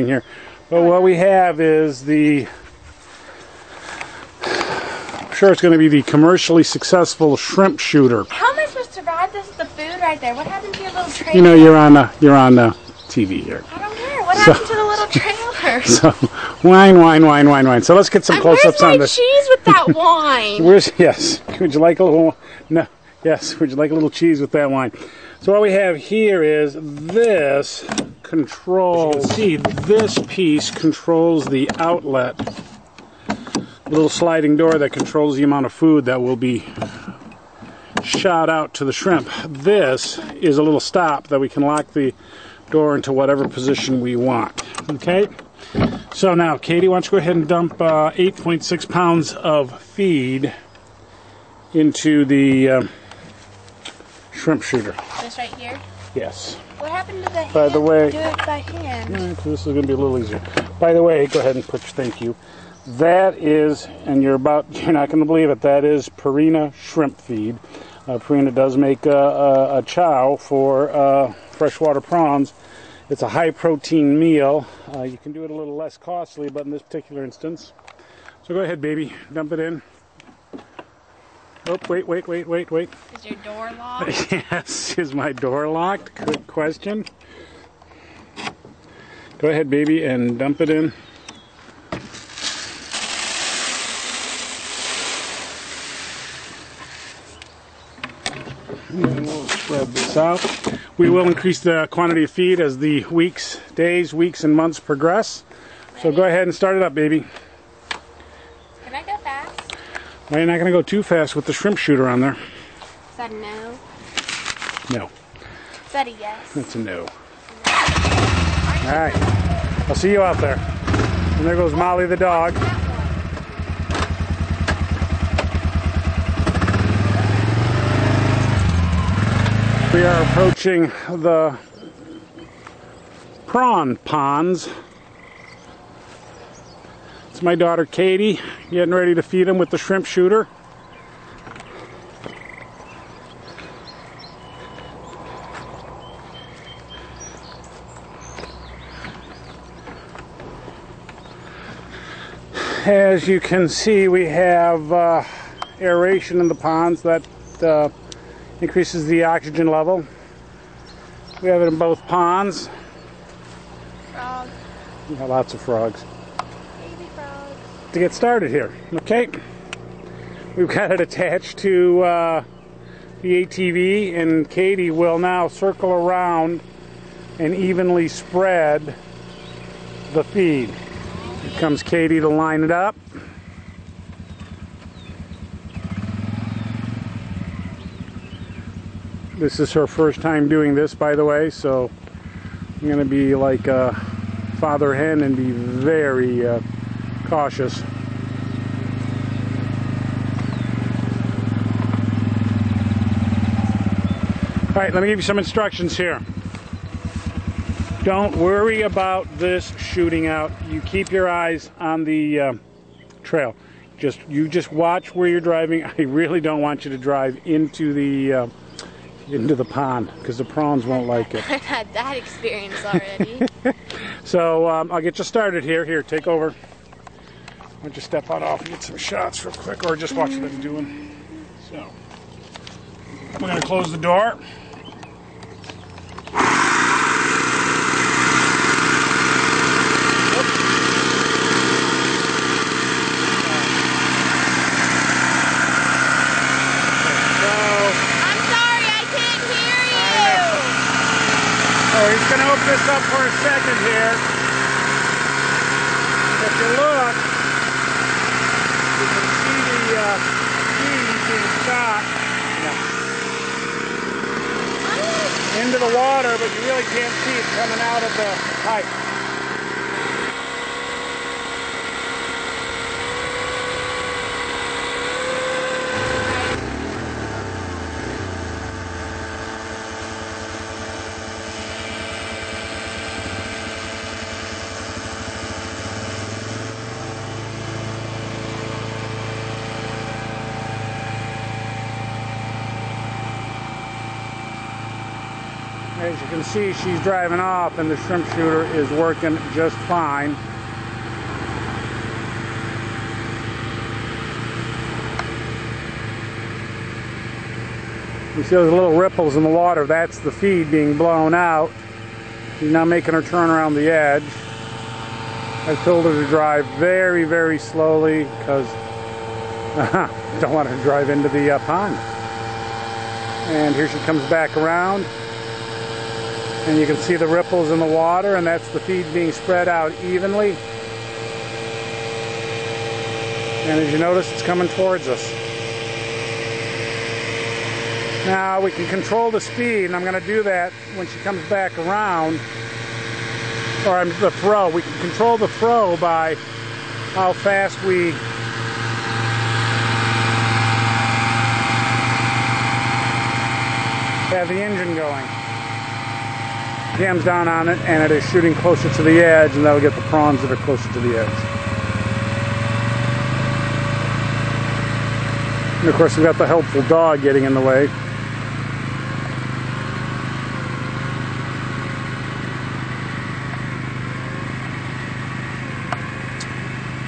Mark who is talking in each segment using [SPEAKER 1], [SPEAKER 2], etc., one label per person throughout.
[SPEAKER 1] here. But what we have is the, I'm sure it's going to be the commercially successful shrimp shooter.
[SPEAKER 2] How am I supposed to ride this with the food right there? What happened to your little trailer?
[SPEAKER 1] You know, you're on TV here.
[SPEAKER 2] I don't care. What happened to the little trailer?
[SPEAKER 1] So, wine. So let's get some close-ups on this.
[SPEAKER 2] Where's my cheese with that wine?
[SPEAKER 1] Yes. Would you like a little? No. Yes. Would you like a little cheese with that wine? So what we have here is this control. See, this piece controls the outlet. A little sliding door that controls the amount of food that will be shot out to the shrimp. This is a little stop that we can lock the door into whatever position we want. Okay? So now, Katie, why don't you go ahead and dump 8.6 pounds of feed into the shrimp shooter.
[SPEAKER 2] This right here?
[SPEAKER 1] Yes.
[SPEAKER 2] What happened to the hand?
[SPEAKER 1] By the way,
[SPEAKER 2] do it by hand.
[SPEAKER 1] This is going to be a little easier. By the way, go ahead and put your thank you. That is, and you're not going to believe it, that is Purina shrimp feed. Purina does make a chow for freshwater prawns. It's a high protein meal. You can do it a little less costly, but in this particular instance. So go ahead, baby, dump it in. Oh, wait.
[SPEAKER 2] Is your door locked?
[SPEAKER 1] Yes, is my door locked? Good question. Go ahead, baby, and dump it in. And we'll spread this out. We will increase the quantity of feed as the days, weeks, and months progress. So go ahead and start it up, baby.
[SPEAKER 2] Can I go fast?
[SPEAKER 1] Well, you're not going to go too fast with the shrimp shooter on there.
[SPEAKER 2] Is that a no?
[SPEAKER 1] No.
[SPEAKER 2] Is that a yes?
[SPEAKER 1] That's a no. All right. I'll see you out there. And there goes Molly the dog. We are approaching the prawn ponds. It's my daughter Katie getting ready to feed them with the shrimp shooter. As you can see, we have aeration in the ponds that increases the oxygen level. We have it in both ponds.
[SPEAKER 2] Frogs.
[SPEAKER 1] We have lots of frogs.
[SPEAKER 2] Baby frogs.
[SPEAKER 1] To get started here, okay? We've got it attached to the ATV, and Katie will now circle around and evenly spread the feed. Here comes Katie to line it up. This is her first time doing this, by the way, so I'm going to be like a father hen and be very cautious. All right, let me give you some instructions here. Don't worry about this shooting out. You keep your eyes on the trail. You just watch where you're driving. I really don't want you to drive into the pond because the prawns won't like it.
[SPEAKER 2] I've had that experience already.
[SPEAKER 1] So I'll get you started here. Here, take over. Why don't you step on off and get some shots real quick, or just watch what I'm doing. So we're going to close the door. He's going to open this up for a second here. If you look, you can see the feed being shot into the water, but you really can't see it coming out of the pipe. As you can see, she's driving off and the shrimp shooter is working just fine. You see those little ripples in the water, that's the feed being blown out. She's now making her turn around the edge. I've told her to drive very, very slowly because I don't want her to drive into the pond. And here she comes back around. And you can see the ripples in the water, and that's the feed being spread out evenly. And as you notice, it's coming towards us. Now we can control the speed, and I'm going to do that when she comes back around. Or the throw. We can control the throw by how fast we have the engine going. Jam's down on it, and it is shooting closer to the edge, and that'll get the prawns that are closer to the edge. And of course, we've got the helpful dog getting in the way.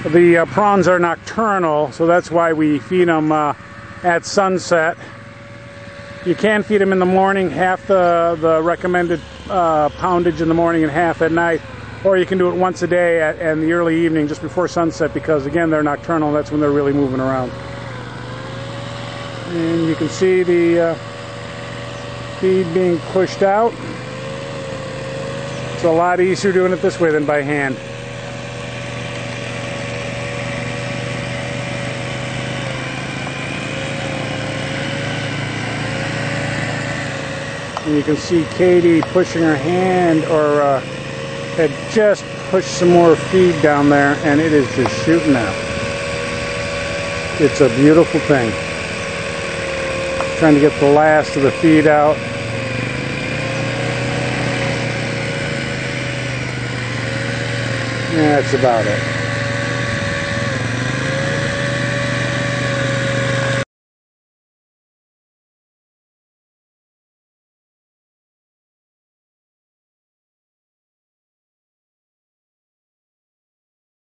[SPEAKER 1] The prawns are nocturnal, so that's why we feed them at sunset. You can feed them in the morning, half the recommended poundage in the morning and half at night, or you can do it once a day in the early evening just before sunset, because again they're nocturnal, that's when they're really moving around. And you can see the feed being pushed out. It's a lot easier doing it this way than by hand. And you can see Katie pushing her hand, or had just pushed some more feed down there, and it is just shooting out. It's a beautiful thing. Trying to get the last of the feed out. Yeah, that's about it.